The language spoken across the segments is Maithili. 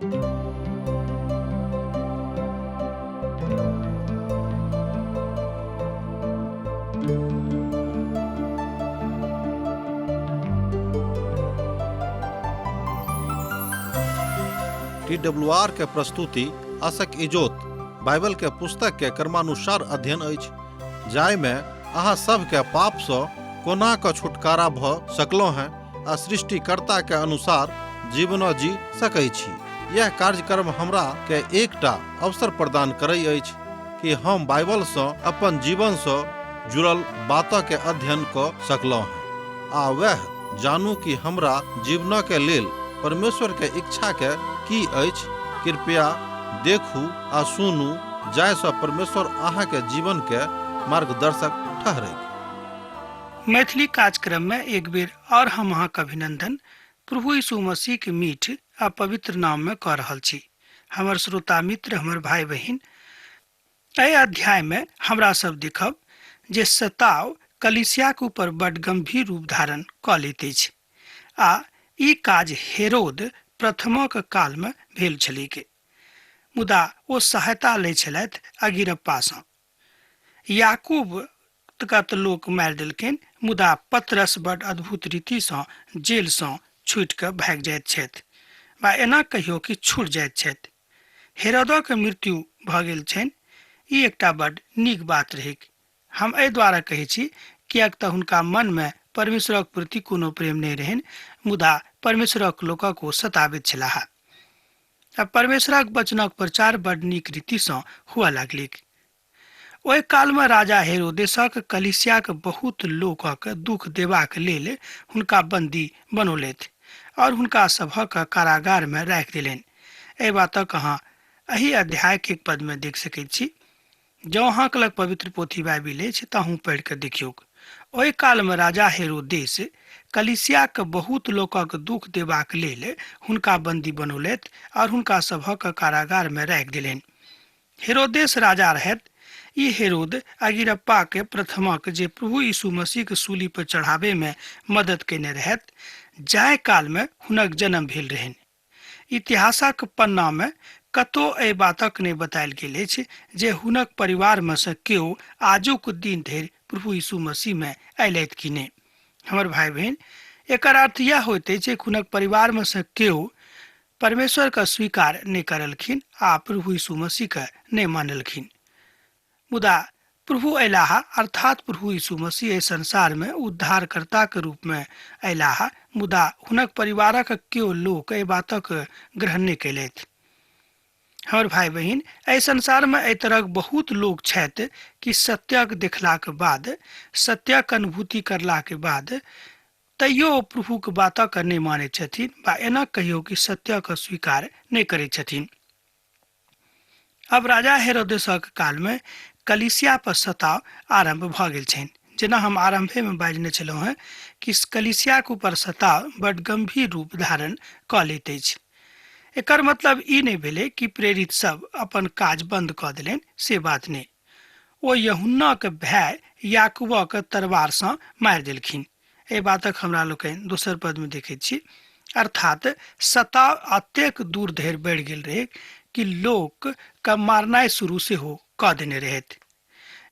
TWR के प्रस्तुति आशक इजोत बाइबल के पुस्तक के क्रमानुसार अध्ययन अछि, जाय में अहाँ सब के पाप से कोना क छुटकारा भ सकलो हैं आ सृष्टिकर्ता के अनुसार जीवन जी सकै छी। यह कार्यक्रम हमरा के एकटा अवसर प्रदान करई अछि कि हम बाइबल से अपन जीवन से जुड़ल बातों के अध्ययन क सकलो हैं आ वह जानू कि हमरा जीवन के लेल परमेश्वर के इच्छा के की अछि। कृपया देखू आ सुनू, जाय से परमेश्वर अहाँ के जीवन के मार्गदर्शक ठहरे। मैथिली कार्यक्रम में एक बेर और हम अहाँ के अभिनंदन प्रभु यीशु मसीह के मीठ आ पवित्र नाम में कर रहल छी। हमर श्रोता मित्र, हमर भाई बहिन, एहि अध्याय में हमरा सब देखब जे सताव कलीसिया के ऊपर बड़ गंभीर रूप धारण क लैत अछि आ ई काज हेरोद प्रथमक काल में भेल छलैक। मुदा ओ सहायता लै छलथि अगिरप्पा सँ। याकूब त लोक मारि देलखिन, मुदा पतरस बड़ अद्भुत रीति सँ जेल सँ छूटि क भागि जाइत छथि, वा एना कहियो कि छूट जाइत छथि। हेरोदक मृत्यु भ गेल छनि, ई एकटा बड़ नीक बात रहै। हम एहि द्वारा कहै छी किएक त हुनका मन में परमेश्वरक प्रति कोनो प्रेम नहीं रहन, मुदा परमेश्वरक लोकक ओ सताबैत छलाह। अब परमेश्वरक वचनक प्रचार बड़ नीक रीति सँ हुआ लागलिक। ओहि काल में राजा हेरोदेसक कलीसियाक बहुत लोकक दुख देबाक लेल हुनका बंदी बनौलथि और हुनका सभक कारागार में राखि देलनि। एहि बातक अहाँ एहि अध्याय के एक पद में देख सकैत छी। जँ अहाँ लग पवित्र पोथी बाइबिल अछि तऽ अहूँ पढ़ि कऽ देखियौक। ओहि काल में राजा हेरोदेस कलीसियाक बहुत लोकक दुख देबाक लेल हुनका बंदी बनौलथि और हुनका सभक कारागार में राखि देलनि। हेरोदेस राजा रहथि। ई हेरोद अगिरप्पा के प्रथमक जे प्रभु यीशु मसीह के सूली पर चढ़ावे में मदद केने रहथि, जाहि काल में हुनक जन्म भेल रहनि। इतिहासक पन्ना में कतौ एहि बातक नहि बतायल गेल अछि जे हुनक परिवार में से केओ आजुक दिन धरि प्रभु यीशु मसीह में अयलथि कि नहि। हमर भाई बहन, एकर अर्थ यह होइत अछि जे हुनक परिवार में से केओ परमेश्वर का स्वीकार नहीं करलखिन आ प्रभु यीशु मसीह के नहीं मानलखिन। मुदा प्रभु अयलाह, अर्थात प्रभु यीशु मसीह संसार में उद्धारकर्ता के रूप में अयलाह, मुदा हुनक परिवारक केओ लोक एहि बातक ग्रहण नहीं कयलथि। हमर भाई बहन, एहि संसार में एहि तरहक बहुत लोग छथि कि सत्यक देखलाक बाद, सत्यक अनुभूति करलाक बाद तैयो प्रभु के बातक नहीं मानै छथिन, वा एना कहियो कि सत्यक स्वीकार नहीं करै छथिन। अब राजा हेरोदेसक काल में कलीसिया पर सताव आरंभ भ गेल छनि। जेना हम आरंभे में बाजने छलहुँ हैं कि कलीसिया के ऊपर सताव बड़ गंभीर रूप धारण क लैत अछि। एकर मतलब ई नहीं भेलै कि प्रेरित सब अपन काज बंद क देलनि, से बात नहीं। ओ यूहन्ना के भाई याकूबक तलवार सँ मारि देलखिन। एहि बातक हमरा लोकनि दोसर पद में देखैत छी। अर्थात सताव अतेक दूर धरि बढ़ि गेल रहे कि लोक के मारनाइ शुरू सेहो क देने रहथि।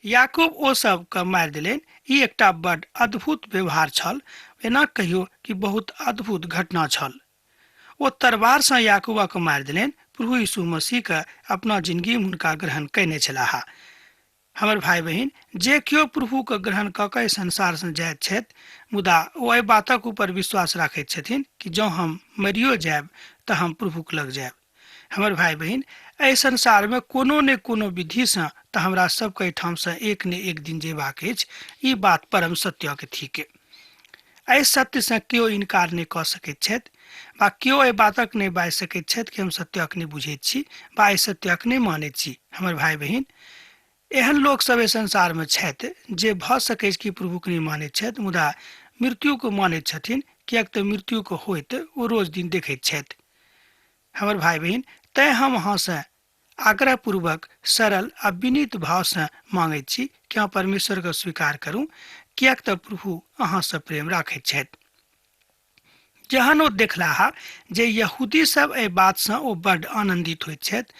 याकूब ओ सब के मारि देलनि। ई एकटा बड़ अद्भुत व्यवहार छल, एना कहियो कि बहुत अद्भुत घटना छल। ओ तलवार सँ याकूबक मारि देलनि। प्रभु यीशु मसीह के अपना जिंदगी में हुनका ग्रहण कयने छलाह। हमर भाई बहन, जे केओ प्रभु के ग्रहण क के संसार से जाइत छथि, मुदा ओ एहि बातक ऊपर विश्वास राखैत छथिन कि जँ हम मरियो जायब तऽ हम प्रभु के लग जायब। हमर भाई बहन, एहि संसार में कोनो ने कोनो विधि से तऽ हमरा सबके एहिठाम से एक ने एक दिन जेबाक अछि। ई बात परम सत्य के थिक। एहि सत्य से केओ इनकार नहीं क सकैत छथि, वा केओ एहि बातक नहीं बाजि सकैत छथि कि हम सत्यक नहीं बुझैत छी वा एहि सत्यक नहीं मानैत छी। हमर भाई बहन, एहन लोक सब एहि संसार में छथि जे भ सकै कि प्रभु के नहीं मानैत छथि, मुदा मृत्यु को मानैत छथिन, किएक तऽ मृत्यु को होइत ओ रोज दिन देखैत छथि। हमर भाई बहन, तैं हम अहाँ से आग्रह पूर्वक सरल आ विनीत भाव से मांगैत छी कि अहाँ परमेश्वर के स्वीकार करू, किएक तऽ प्रभु अहाँ से प्रेम राखैत छथि। जहन ओ देखलाहा जे यहूदी सब एहि बात से ओ बड्ड आनंदित होइत छथि,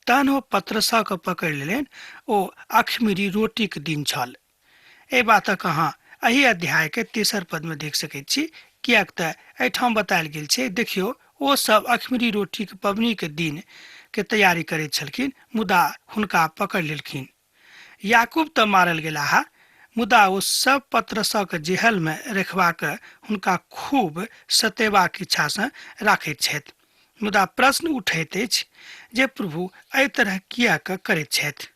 तहन ओ पतरसक पकड़ि लेलनि। ओ अखमीरी रोटीक दिन छल। एहि बातक अहाँ एहि अध्याय के तेसर पद में देख सकैत छी, किएक तऽ एहिठाम बतायल गेल छै, देखियौ ओ सब अखमीरी रोटी के पबनी के दिन के तैयारी करैत छलखिन, मुदा हुनका पकड़ लेलखिन। याकूब तऽ मारल गेलाहा, मुदा ओ सब पतरसक जेहल में रखबाक हुनका खूब सतेबाक इच्छा से राखैत छथि। मुदा प्रश्न उठैत अछि जे प्रभु एहि तरह किएक करैत छथि।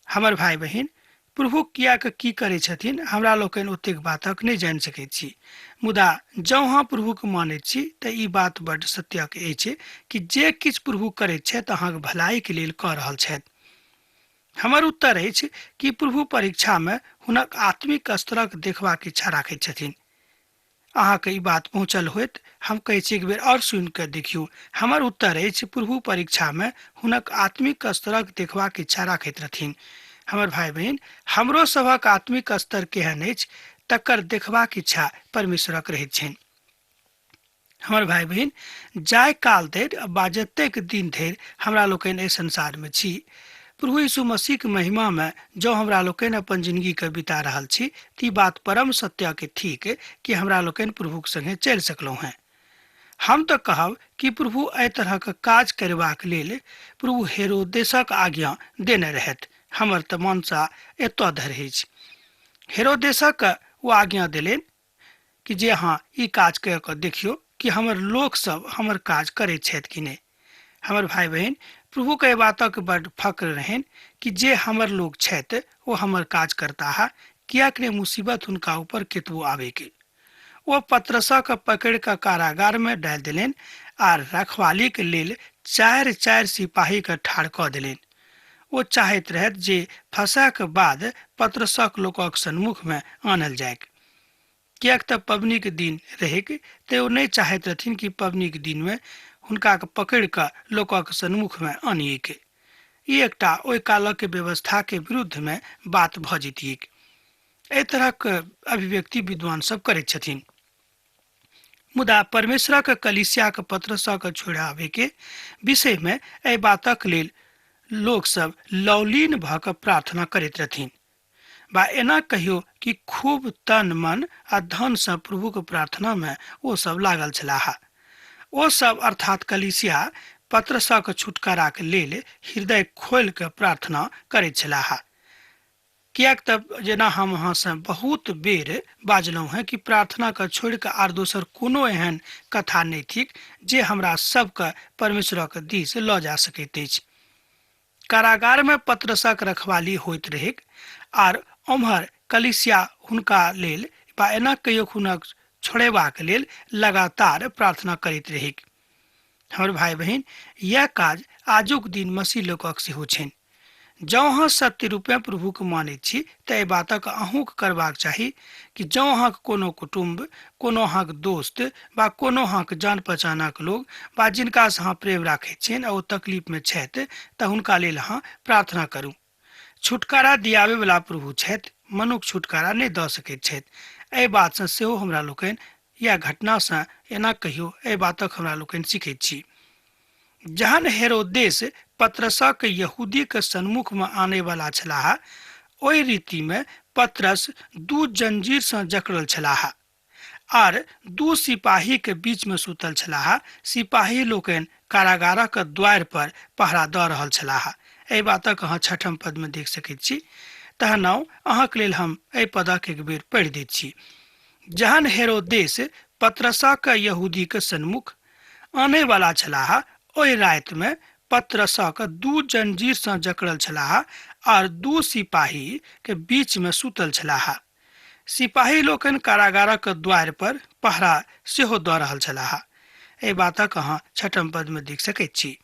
हमर भाई बहिन, प्रभु किएक की करै छथिन हमरा लोकनि ओतेक बातक नहि जानि सकैत छी, मुदा जँ अहाँ प्रभुके मानैत छी तऽ ई बात बड्ड सत्यक अछि कि जे किछु प्रभु करैत छथि अहाँके भलाइके लेल कऽ रहल छथि। हमर उत्तर अछि कि प्रभु परीक्षा में हुनक आत्मिक स्तरक देखबाक इच्छा राखैत छथिन। अहाँके ई बात पहुँचल होइत, हम कहै छी एक बेर और सुनि कऽ देखियौ। हमर उत्तर अछि प्रभु परीक्षा में हुनक आत्मिक स्तरक देखबाक इच्छा राखैत रहथिन। हमर भाई बहिन, हमरो सभक आत्मिक स्तर केहन अछि तकर देखबाक इच्छा परमेश्वरक रहैत छनि। हमर भाई बहिन, जाय काल धरि बा जतेक दिन धरि हमरा लोकनि एहि संसार में छी, प्रभु यीशु मसीह के महिमा में जो हमरा लोकनि अपन जिंदगी के बिता रहल छी, ती बात परम सत्य के ठीक कि हमरा लोकनि प्रभु के संगे चलि सकलहुं हैं। हम तो कहब कि प्रभु एहि तरह के काज करबाक लेल प्रभु हेरोदेसक आज्ञा देने रहथि। हमर तऽ मनसा एतऽ धरि अछि। हेरोदेसक ओ आज्ञा देलनि कि जे अहाँ ई काज कऽ कऽ देखियौ कि हमर लोक सब हमर काज करैत छथि कि नहि। हमर भाई बहिन, प्रभु के बातक बड्ड फक्र रहनि कि जे हमर लोग छथि ओ हमर काज करता है, किएक ने मुसीबत हुनका ऊपर केतबो आवे के। ओ पतरसक पकड़ कऽ कारागार में डालि देलनि आर रखवाली के लेल 4 सिपाही के ठाढ़ कऽ देलनि। ओ चाहैत रहथि जे फसक बाद पतरसक लोकक सन्मुख में आनल जाय, किएक तऽ पबनी के दिन रहैक, ते ओ नहि चाहैत रहथिन कि पबनी के दिन में हुनका पकड़ कऽ लोकक सन्मुख में आनिए के। ई एकटा ओहि कालक व्यवस्था के विरुद्ध में बात भऽ जैतियै। एहि तरहक अभिव्यक्ति विद्वान सब करैत छथिन। मुदा परमेश्वरक कलीसियाक पतरसक छोड़ावे के विषय में एहि बातक लेल लोग सब लौलीन भऽ कऽ प्रार्थना करैत रहथिन। बा एना कहियो कि खूब तन मन आ धन से प्रभु के प्रार्थना में ओ सब लागल छलाह। ओ सब अर्थात कलीसिया पतरसक छुटकारा के लेल हृदय खोल के प्रार्थना करैत छलाह। किएक तब जेना हम अहाँ से बहुत बेर बाजलहुँ हैं कि प्रार्थना के छोड़ के आर दोसर कोनो एहन कथा नहीं थिक जे हमरा सबके परमेश्वरक दिस लऽ जा सकैत अछि। कारागार में पतरसक रखवाली होइत रहेक आर उम्हर कलीसिया हुनका लेल बा एना कहियो हुनक छोड़ेबाक लेल लगातार प्रार्थना करैत रहेक। हमर भाई बहिन, यह काज आजुक दिन मसीह लोकक सेहो छनि। जँ अहाँ सत्य रूपे प्रभु के मानैत छी तऽ एहि बातक अहूँके करबाक चाही कि जँ अहाँके कोनो कुटुम्ब, कोनो अहाँके दोस्त बा कोनो अहाँके जान पहचानक लोग बा जिनका से अहाँ प्रेम राखैत छियनि आ ओ तकलीफ में छथि तऽ हुनका लेल अहाँ प्रार्थना करू। छुटकारा दियावे वाला प्रभु छथि, मनुख छुटकारा नहीं दऽ सकैत छथि। एहि बात से सेहो हमरा लोकनि या घटना से एना कहियो एहि बातक हमरा लोकनि सीखैत छी। जहन हेरोदेस पतरसक यहूदी के सन्मुख में आने वाला छलाह, ओहि रीति में पतरस 2 जंजीर से जकड़ल छलाह आर 2 सिपाही के बीच में सुतल छलाह। सिपाही लोकनि कारागारक द्वार पर पहरा दऽ रहल छलाह। एहि बातक अहाँ 6 पद में देख सकैत छी। तहनाउ अहाँके लेल हम एहि पदक एक बेर पढ़ि दैत छी। जहन हेरोदेस पतरसक यहूदी के सन्मुख आने वाला छलाह, ओहि राति में पतरसक 2 जंजीर से जकड़ल छलाह आर 2 सिपाही के बीच में सुतल छलाह। सिपाही लोकनि कारागारक द्वार पर पहरा सेहो दऽ रहल छलाह। एहि बातक अहाँ 6 पद में देख सकैत छी।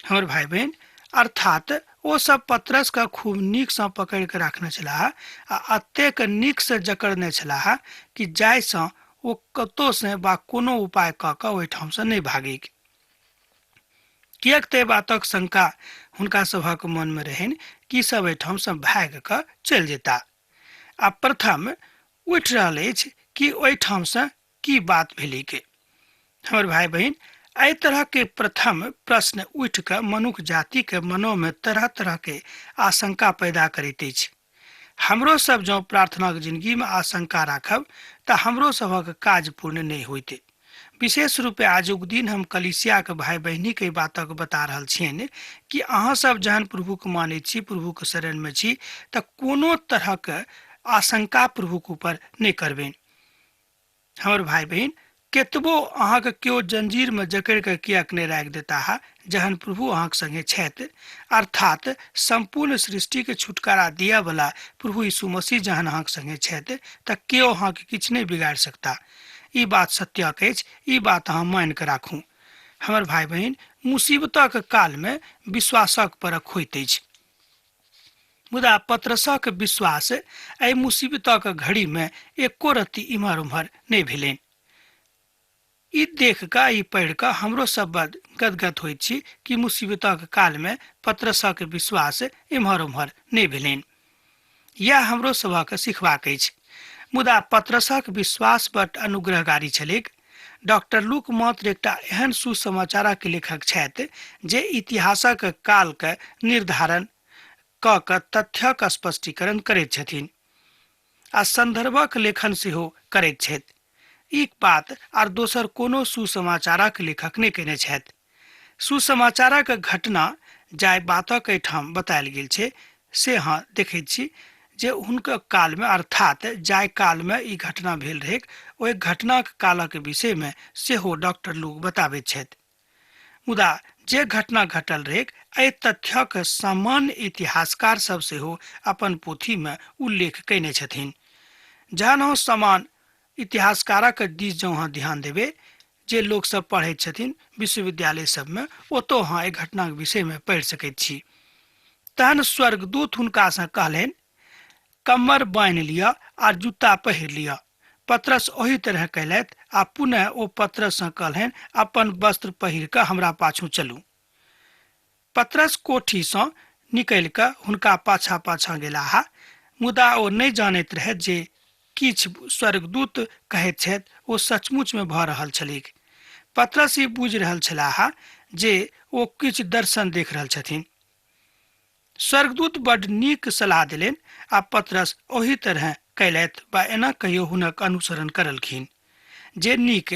हमर भाई बहन, अर्थात ओ सब पतरस का खूब नीक से पकड़ के राखने छलाह आ अतेक नीक से जकड़ने छलाह कि जाय से ओ कतौ से बा कोनो उपाय कऽ कऽ ओहिठाम से नहीं भागे। किएक ते बातक शंका हुनका सभक मन में रहनि कि सब एहिठाम से भाग कऽ चलि जेता। आ प्रथम उठि रहल अछि कि ओहिठाम से की बात भेलै के। हमर भाई बहन, एहि तरह के प्रथम प्रश्न उठ के मनुष्य जाति के मनो में तरह तरह के आशंका पैदा करैत अछि। हमरो सब जँ प्रार्थना के जिंदगी में आशंका राखब तऽ हमरो सबक काज पूर्ण नहीं होइते। विशेष रूपे आजुक दिन हम कलिसिया के भाई बहिनी के बातक बता रहल छियनि कि अहाँ सब जहन प्रभु के मानै छी, प्रभु के शरण में छी, तऽ कोनो तरह के आशंका प्रभु के ऊपर नहीं करबेन। हमर भाई बहन, केतबो अहाँके केओ जंजीर में जकड़ के कियाक नहीं राखि देता है, जहन प्रभु अहाँक संगे छथि, अर्थात संपूर्ण सृष्टि के छुटकारा दिया वाला प्रभु यीशु मसीह जहन अहाँक संगे छथि, तऽ केओ अहाँके किछु नहीं बिगाड़ सकता। ई बात सत्यक अछि, ई बात अहाँ मान के राखू। हमर भाई बहन, मुसीबतक काल में विश्वासक परख होइत अछि, मुदा पतरसक विश्वास एहि मुसीबतक घड़ी में एको रत्ती इम्हर उम्हर नहीं भेलनि। ई देख कऽ, ई पढ़ि कऽ हमरो सब बड गदगद होइत छी कि मुसीबतक काल में पतरसक विश्वास इम्हर उम्हर नहीं भेलनि। यह हमरो सबक सिखबाक अछि। मुदा पतरसक विश्वास बड अनुग्रहकारी छलैक। डॉक्टर लूक मात्र एकटा एहन सुसमाचारक लेखक छथि जे इतिहासक काल के निर्धारण कऽ कऽ तथ्यक स्पष्टीकरण करैत छथिन आ संदर्भक लेखन सेहो करैत छथि। एक बात आर दोसर कोनो सुसमाचारक लेखक नहीं केने छथि। सुसमाचारक घटना जाय बातक एहिठाम बतायल गेल छै से अहाँ देखैत छी जे हुनकर काल में, अर्थात जाय काल में ई घटना भेल रहै, ओहि घटनाक कालक विषय में सेहो डॉक्टर लूक बताबैत छथि। मुदा जे घटना घटल रहै, एहि तथ्यक सामान्य इतिहासकार सब सेहो अपन पोथी में उल्लेख कयने छथिन। जहन हम समान इतिहासकारक दिस जँ अहाँ ध्यान देबै, जे लोग सब पढ़ैत छथिन विश्वविद्यालय सब में, ओतौ अहाँ एहि घटनाक विषय में पढ़ि सकैत छी। तहन स्वर्गदूत हुनका सँ कहलनि, कमर बान्हि लिअ आ जूता पहिर लिअ। पतरस ओही तरह कयलथि आ पुनः ओ पतरस सँ कहलनि, अपन वस्त्र पहिर कऽ हमरा पाछू चलू। पतरस कोठी सँ निकलि कऽ हुनका पाछा पाछा गेलाह, मुदा ओ नहीं जानैत रहथि जे किछु स्वर्गदूत कहैत छथि ओ सचमुच में भऽ रहल छलैक। पतरस ई बुझि रहल छलाह जे ओ किछु दर्शन देख रहल छथिन। स्वर्गदूत बड नीक सलाह देलनि आ पतरस ओही तरह कयलथि, बा एना कहियो हुनक अनुसरण करलखिन। जे नीक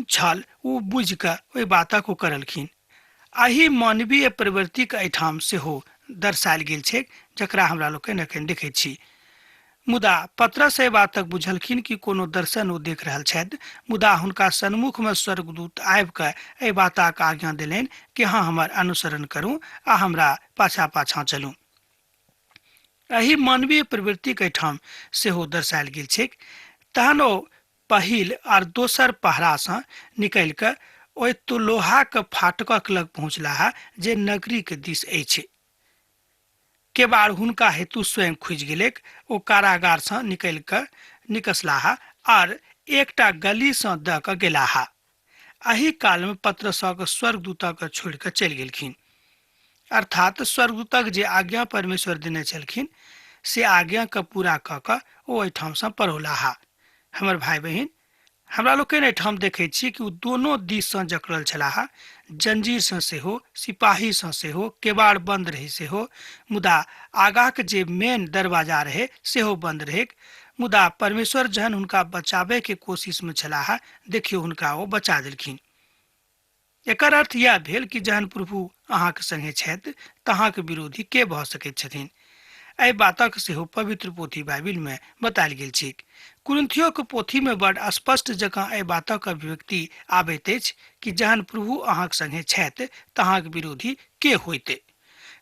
छल ओ बुझि कऽ ओहि बातक ओ करलखिन। एही मानवीय प्रवृत्तिक एहिठाम सेहो दर्शायल गेल छै, जकरा हमरा लोकनि एखन देखैत छी। मुदा पतरस एहि बातक बुझलखिन कि कोनो दर्शन ओ देख रहल छथि, मुदा हुनका सन्मुख में स्वर्गदूत आबि कऽ एहि बातक आज्ञा देलनि कि हाँ, हमर अनुसरण करू आ हमरा पाछा पाछा चलू। एही मानवीय प्रवृत्ति के ठाम सेहो दर्शायल गेल छै। तहन ओ पहिल आर दोसर पहरा सँ निकलि कऽ ओहि तो लोहा के फाटकक लग पहुँचलाह जे नगरी के दिस अछि। केबाड़ हुनका हेतु स्वयं खुजि गेलैक। ओ कारागार सँ निकलि कऽ निकसलाह आर एकटा गली सँ दऽ कऽ गेलाह। एही काल में पतरसक स्वर्गदूतक छोड़ि कऽ चलि गेलखिन। अर्थात स्वर्गदूतक जे आज्ञा परमेश्वर देने छलखिन से आज्ञा के पूरा कऽ कऽ ओ एहिठाम सँ परोलाह। हमर भाई बहिन, हमरा लोकनि एहिठाम देखैत छी कि ओ दोनो दिस सँ जकड़ल छलाह, जंजीर सँ सेहो, सिपाही सँ सेहो, केबाड़ बंद रहै सेहो, मुदा आगाक जे मेन दरवाजा रहै सेहो बंद रहै। मुदा परमेश्वर जहन हुनका बचाबै के कोशिश में छलाह, देखियौ हुनका ओ बचा देलखिन। एकर अर्थ यह भेल कि जहन प्रभु अहाँक संगे छथि तऽ अहाँक विरोधी के भऽ सकैत छथिन। एहि बातक सेहो पवित्र पोथी बाइबिल में बतायल गेल छै। कुरिन्थियो के पोथी में बड़ स्पष्ट जकाँ एहि बातक अभिव्यक्ति आबैत अछि कि जहन प्रभु अहाँक संगे छथि तऽ अहाँक विरोधी के होइते।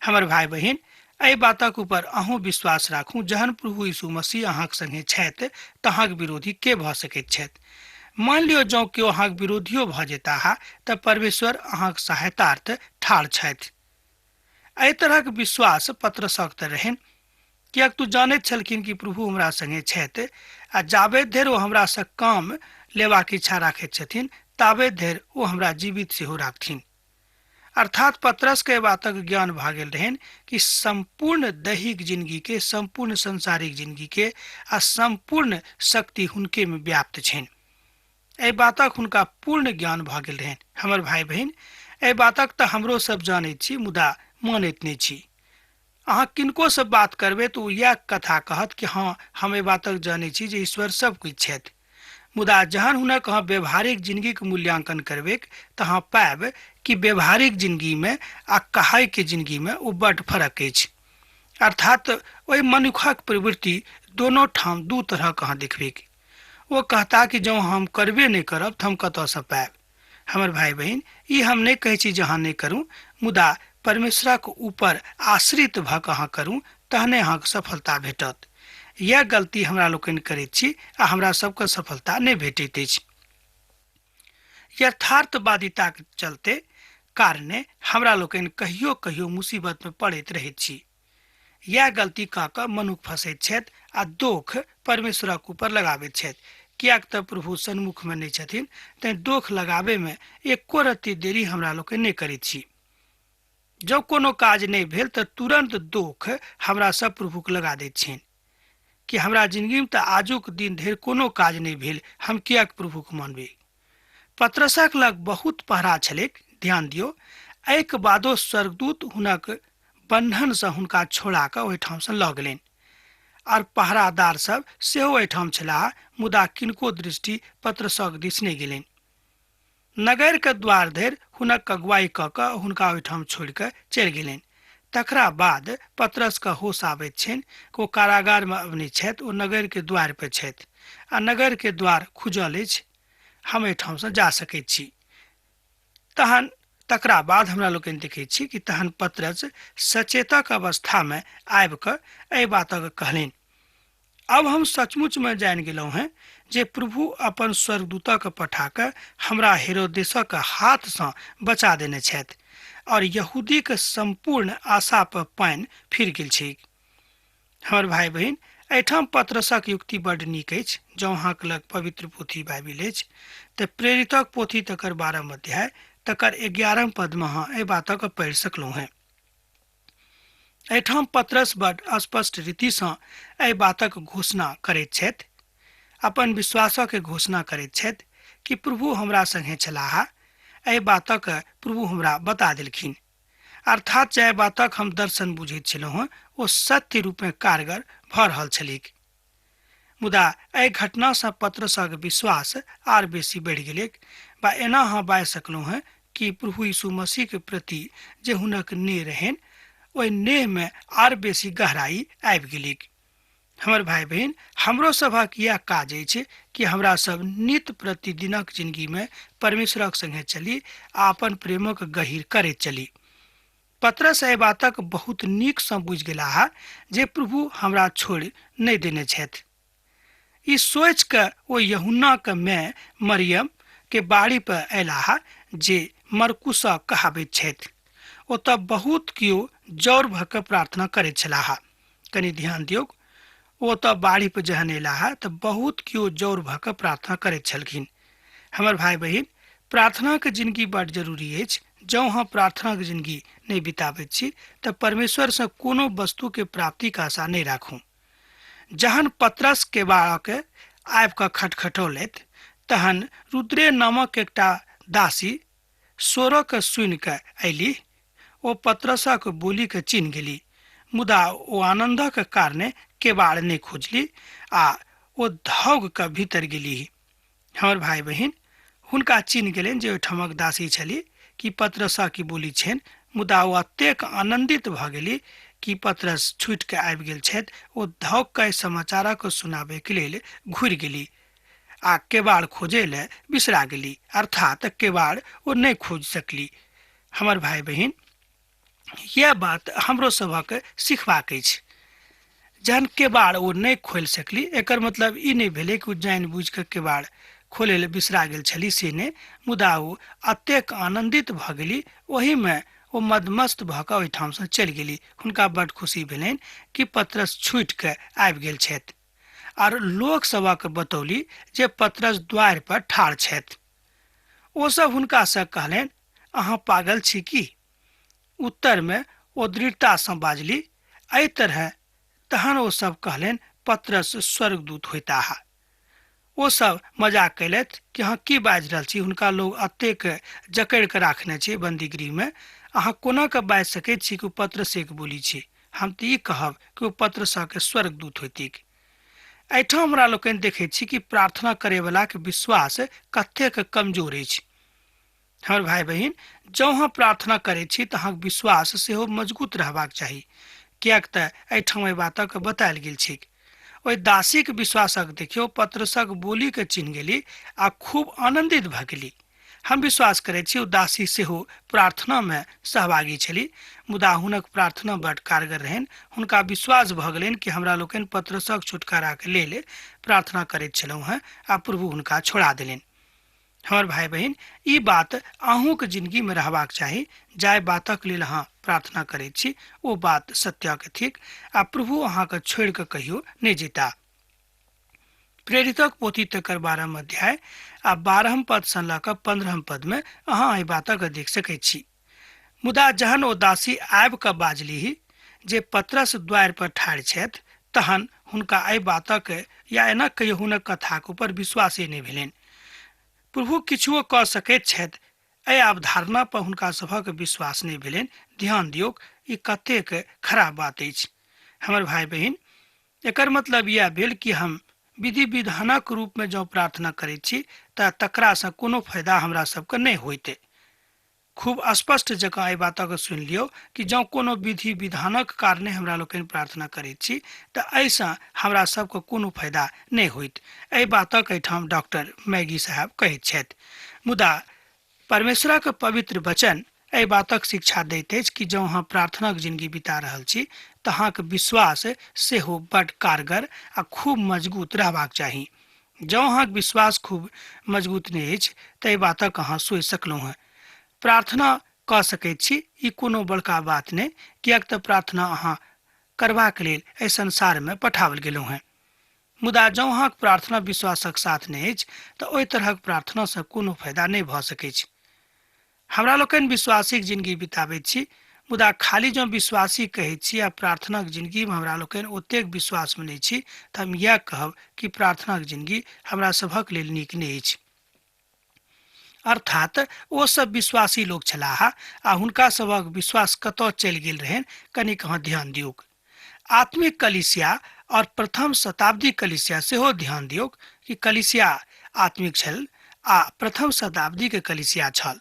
हमर भाई बहिन, एहि बातक ऊपर अहूँ विश्वास राखू। जहन प्रभु यीशु मसीह अहाँक संगे छथि तऽ अहाँक विरोधी के भऽ सकैत छथि। मान लियो जँ केओ अहाँक विरोधियो भऽ जेताह तऽ परमेश्वर अहाँक सहायतार्थ ठाढ़ छथि। एहि तरहक विश्वास पतरसक तऽ रहनि, कियाक तू जानैत छलखिन कि प्रभु हमरा संगे छथि आ जाबे धरि ओ हमरा सँ काम लेबाक इच्छा राखैत छथिन ताबे धरि ओ हमरा जीवित सेहो राखथिन। अर्थात पतरस के बातक ज्ञान भऽ गेल रहनि कि संपूर्ण दैहिक जिंदगी के, संपूर्ण संसारिक जिंदगी के आ संपूर्ण शक्ति हुनके में व्याप्त छनि। एहि बातक हुनका पूर्ण ज्ञान भ गेल रहनि। हमर भाई बहिन, एहि बातक तऽ हमरो सब जानैत छी, मुदा मानैत नहि छी। अहाँ किनको से बात करबै तऽ ओ यह कथा कहत कि हाँ, हम एहि बातक जानै छी जे ईश्वर सब कुछ छथि। मुदा जहन हुनक अहाँ व्यवहारिक जिंदगी के मूल्यांकन करबै तऽ अहाँ पायब कि व्यवहारिक जिंदगी में आ कहाय के जिंदगी में ओ बड फर्क अछि। अर्थात ओहि मनुखक प्रवृत्ति दोनों ठाम दू तरह के अहाँ देखबै। वो कहता कि जो हम करबे नहीं करब तो हम कतऽसँ पायब। हमर भाई बहिन, ई हम नहीं कहै छी जे अहाँ नहीं करूँ, मुदा परमेश्वरक ऊपर आश्रित भऽ कऽ अहाँ करूँ, तहने अहाँके सफलता भेटत। यह गलती हमरा लोकनि करैत छी आ हमरा सबके सफलता नहीं भेटैत अछि। यथार्थवादिताक चलते कारणे हमरा लोकनि कहियो कहियो मुसीबत में पड़ैत रहैत छी। यह गलती कऽ कऽ मनुख फंसैत छथि आ दोख परमेश्वरक ऊपर लगाबैत छथि। कियाक तऽ प्रभु सन्मुख में नहीं छथिन, तैं दोख लगाबे में एको रत्ती देरी हमरा लोकनि नहीं करैत छी। जब कोनो काज नहीं भेल तऽ तुरंत दोख हमरा सब प्रभु के लगा दैत छिन कि हमरा जिंदगी में तऽ आजुक दिन धरि कोनो काज नहीं भेल, हम कियाक प्रभु के मानबै। पतरसक लग बहुत पहरा छलैक, ध्यान दियौ। एहिके बादो स्वर्गदूत हुनक बंधन से हुनका छोड़ा कऽ ओहिठाम से लऽ गेलनि और पहरादार सब सेहो ओहिठाम छलाह, मुदा किनको दृष्टि पतरसक दिस नहीं गेलनि। नगर के द्वार धरि हुनक अगुवाई कऽ कऽ हुनका ओहिठाम छोड़ि कऽ चलि गेलनि। तकरा बाद पतरस के होश आबैत छनि कि ओ कारागार में अब नहि छथि, ओ नगर के द्वार पर छथि आ नगर के द्वार खुजल अछि, हम एहिठाम से जा सकैत छी। तकरा बाद हमरा लोकनि देखैत छी कि तहन पतरस सचेतक अवस्था में आबि कऽ एहि बातक कहलनि, अब हम सचमुच में जानि गेलहुँ हैं जे प्रभु अपन स्वर्गदूतक पठा कऽ हमरा हेरोदेसक हाथ से बचा देने छथि और यहूदी के संपूर्ण आशा पर पानि फिर गेल छै। हमर भाई बहिन, एहिठाम पतरसक युक्ति बड्ड नीक अछि। जँ अहाँके लग पवित्र पोथी बाइबिल अछि तऽ प्रेरितक पोथी तकर 12 अध्याय तकर 11 पद में अहाँ एहि बातक पढ़ि सकलहुँ हैं। एहिठाम पतरस बड्ड स्पष्ट रीति से एहि बातक घोषणा करैत छथि, अपन विश्वासक घोषणा करैत छथि कि प्रभु हमरा संगे छलाह। एहि बातक प्रभु हमरा बता देलखिन, अर्थात जे बातक हम दर्शन बुझैत छलहुँ हैं ओ सत्य रूप में कारगर भऽ रहल छलीक। मुदा एहि घटना से पतरसक विश्वास आर बेसी बढ़ि गेलै, बा एना अहाँ बाजि सकलहुँ हैं कि प्रभु यीशु मसीह के प्रति जे हुनक नेह रहनि, ओहि नेह में आर बेसी गहराई आबि गेलीक। हमर भाई बहिन, हमरो सभक यह काज अछि कि हमरा सब नित्य प्रतिदिनक जिंदगी में परमेश्वरक संगे चली आ अपन प्रेमक गहीर करैत चली। पतरस एहि बातक बहुत नीक सँ बुझि गेलाह जे प्रभु हमरा छोड़ि नहि देने छथि। ई सोचि कऽ ओ यूहन्ना के माय मरियम के बाड़ी पर अयलाह जे मरकुसा कहाबैत छथि। ओतऽ बहुत कियो जौर भऽ कऽ प्रार्थना करैत छलाह। कनि ध्यान दियौ, ओतऽ बाड़ी पर जहन अयलाह तऽ बहुत कियो जौर भऽ कऽ प्रार्थना करैत छलखिन। हमर भाई बहिन, प्रार्थना के जिंदगी बड्ड जरूरी अछि। जँ अहाँ प्रार्थना के जिंदगी नहीं बिताबैत छी तऽ परमेश्वर से कोनो वस्तु के प्राप्ति के आशा नहीं राखू। जहन पतरस के बाड़क आबि कऽ खटखटौलथि तहन रुद्रे नामक एकटा दासी स्वरक के सुनि कऽ अयली। ओ पतरसक बोली के चिन्ह गेली, मुदा ओ आनंदक कारणे केबाड़ नहीं खोजली आ ओ धौग के भीतर गेली। हमर भाई बहिन, हुनका चिन्ह गेलनि जे ओहिठामक दासी छली कि पतरसा की बोली छनि, मुदा ओ अतेक आनंदित भऽ गेली कि पतरस छुटि कऽ आबि गेल छथि। ओ धौग के समाचारक सुनाबे के लेल घुरि गेली आ केबाड़ खोजे ले बिसरा गेली, अर्थात केबाड़ ओ नहीं खोज सकली। हमर भाई बहिन, यह बात हमरो सभक सिखबाक अछि। जहन केबाड़ ओ नहीं खोल सकली, एकर मतलब ई नहीं भेलै कि ओ जानि बुझि कऽ केबाड़ खोले ले बिसरा गेल छली, से नहीं, मुदा ओ अतेक आनंदित भऽ गेली, ओही में ओ मदमस्त भऽ कऽ ओहिठाम से चलि गेली। हुनका बड्ड खुशी भेलनि कि पतरस छुटि कऽ आबि गेल छथि और लोक सभक बतौली जे पतरस द्वार पर ठाढ़ छथि। ओ सब हुनका से कहलनि, अहाँ पागल छी की? उत्तर में ओ दृढ़ता से बाजली, एहि तरह। तहन ओ सब कहलनि, पतरस स्वर्गदूत होइता है। ओ सब मजाक कैलथि कि अहाँ की बाजि रहल छी, हुनका लोग एतेक जकड़ि कऽ राखने छै बंदीगृह में, अहाँ कोना कऽ बाजि सकैत छी कि ओ पत्रसे के बोली छी। हम तऽ ई कहब कि ओ पत्रसा के स्वर्गदूत होइतिक। एहिठाम हमरा लोकनि देखैत छी कि प्रार्थना करयवला के विश्वास कतेक कमजोर अछि। हमर भाई बहिन, जँ अहाँ प्रार्थना करैत छी तऽ अहाँके विश्वास सेहो मजबूत रहबाक चाही, किएक तऽ एहिठाम एहि बातक बतायल गेल छै। ओहि दासीक विश्वासक देखियौ, पत्रसक बोली के चिन्ह गेली आ खूब आनंदित भऽ गेली। हम विश्वास करैत छी ओ दासी सेहो प्रार्थना में सहभागी छली, मुदा हुनक प्रार्थना बड कारगर रहनि। हुनका विश्वास भऽ गेलनि कि हमरा लोकनि पत्रसक छुटकारा के लेल प्रार्थना करैत छलहुँ हेँ आ प्रभु हुनका छोड़ा देलनि। हमर भाई बहिन, ई बात अहूँके जिंदगी में रहबाक चाही। जाय बातक लेल अहाँ प्रार्थना करैत छी ओ बात सत्यक थिक आ प्रभु अहाँके छोड़ि कऽ कहियो नहि जेता। प्रेरितक पोथी तकर 12 अध्याय आ 12 पद सँ लऽ कऽ 15 पद में अहाँ एहि बातक देख सकैत छी। मुदा जहन ओ दासी आबि कऽ बाजलीह जे पतरस द्वार पर ठाढ़ छथि, तहन हुनका एहि बातक या एना कहियो हुनक कथाक ऊपर विश्वासे नहि भेलनि। प्रभु किछुओ कऽ सकैत छथि, एहि अवधारणा पर हुनका सभक विश्वास नहि भेलनि। ध्यान दियौ, ई कतेक खराब बात अछि। हमर भाई बहिन, एकर मतलब यह भेल कि हम विधि विधानक रूप में जँ प्रार्थना करैत छी तऽ तकरासँ कोनो फायदा हमरा सबके नहि होइते। खूब स्पष्ट जकाँ एहि बातक सुनि लियौ कि जँ कोनो विधि विधानक कारणे हमरा लोकनि प्रार्थना करैत छी तऽ एहिसँ हमरा सबके कोनो फायदा नहि होइत। एहि बातक एहिठाम डॉक्टर मैगी साहब कहैत छथि। मुदा परमेश्वरक पवित्र वचन एहि बातक शिक्षा दैत अछि कि जँ अहाँ प्रार्थनाक जिंदगी बिता रहल छी तऽ अहाँके विश्वास सेहो बड कारगर आ खूब मजबूत रहबाक चाही। जँ अहाँके विश्वास खूब मजबूत नहि अछि तऽ एहि बातक अहाँ सोचि सकलहुँ हेँ। प्रार्थना कऽ सकैत छी, ई कोनो बड़का बात नहि, किएक तऽ प्रार्थना अहाँ करबाक लेल एहि संसार में पठाओल गेलहुँ हेँ। मुदा जँ अहाँक प्रार्थना विश्वासक साथ नहि अछि तऽ ओहि तरहक प्रार्थनासँ कोनो फायदा नहि भऽ सकैत छै। हमरा लोकनि विश्वासीक जिंदगी बिताबैत छी, मुदा खाली जँ विश्वासी कहैत छी आ प्रार्थनाक जिंदगी में हमरा लोकनि ओतेक विश्वास में नहि छी तऽ हम इएह कहब कि प्रार्थनाक जिंदगी हमरा सभक लेल नीक नहि अछि। अर्थात ओ सब विश्वासी लोग छलाह आ हुनका सभक विश्वास कतऽ चलि गेल रहनि, कनिक अहाँ ध्यान दियौ। आत्मिक कलीसिया और प्रथम शताब्दी कलीसिया सेहो ध्यान दियौ कि कलीसिया आत्मिक छल आ प्रथम शताब्दी के कलीसिया छल।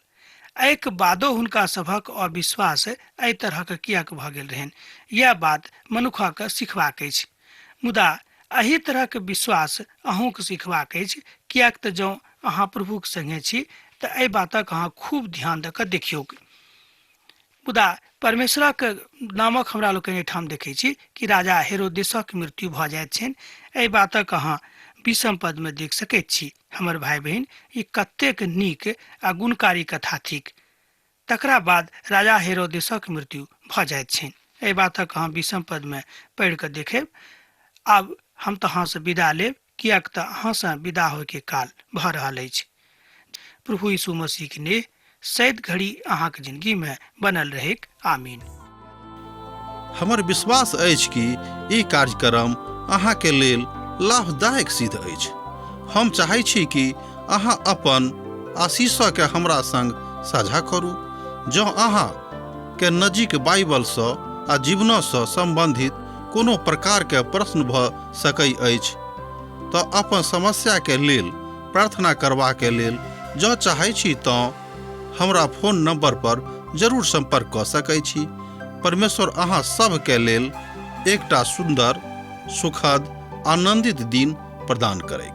एहिके बादो हुनका सभक अविश्वास एहि तरहक किएक भऽ गेल रहनि, यह बात मनुखक सिखबाक अछि। मुदा एही तरहक विश्वास अहूँके सिखबाक अछि, किएक तऽ जँ अहाँ प्रभुक संगे छी तऽ एहि बातक अहाँ खूब ध्यान दऽ कऽ देखियौ। मुदा परमेश्वरक नामक हमरा लोकनि एहिठाम देखैत छी कि राजा हेरोदेसक मृत्यु भऽ जाइत छनि। एहि बातक अहाँ 20 पद में देख सकैत छी। हमर भाई बहिन, ई कतेक नीक आ गुणकारी कथा थिक। तकरा बाद राजा हेरोदेसक मृत्यु भऽ जाइत छनि। एहि बातक अहाँ 20 पद में पढ़ि कऽ देखेब। आब हम तऽ अहाँसँ विदा लेब, किएक तऽ अहाँसँ विदा होयके काल भऽ रहल अछि। प्रभु यीशु मसीह के नेह सैद घड़ी अहाँके जिंदगी में बनल रहे। आमीन। हमर विश्वास अछि कि ई कार्यक्रम अहाँके लेल लाभदायक सिद्ध अछि। हम चाहै छी कि अहाँ अपन आशीषके हमरा संग साझा करू। जँ अहाँ के नजीक बाइबलसँ आ जीवनसँ संबंधित कोनो प्रकारके प्रश्न भऽ सकै अछि तऽ अपन समस्याके लेल प्रार्थना करबाके लेल जँ चाहै छी तऽ हमरा फोन नंबर पर जरूर संपर्क कऽ सकै छी। परमेश्वर अहाँ सबके लेल एकटा सुंदर, सुखद, आनंदित दिन प्रदान करै।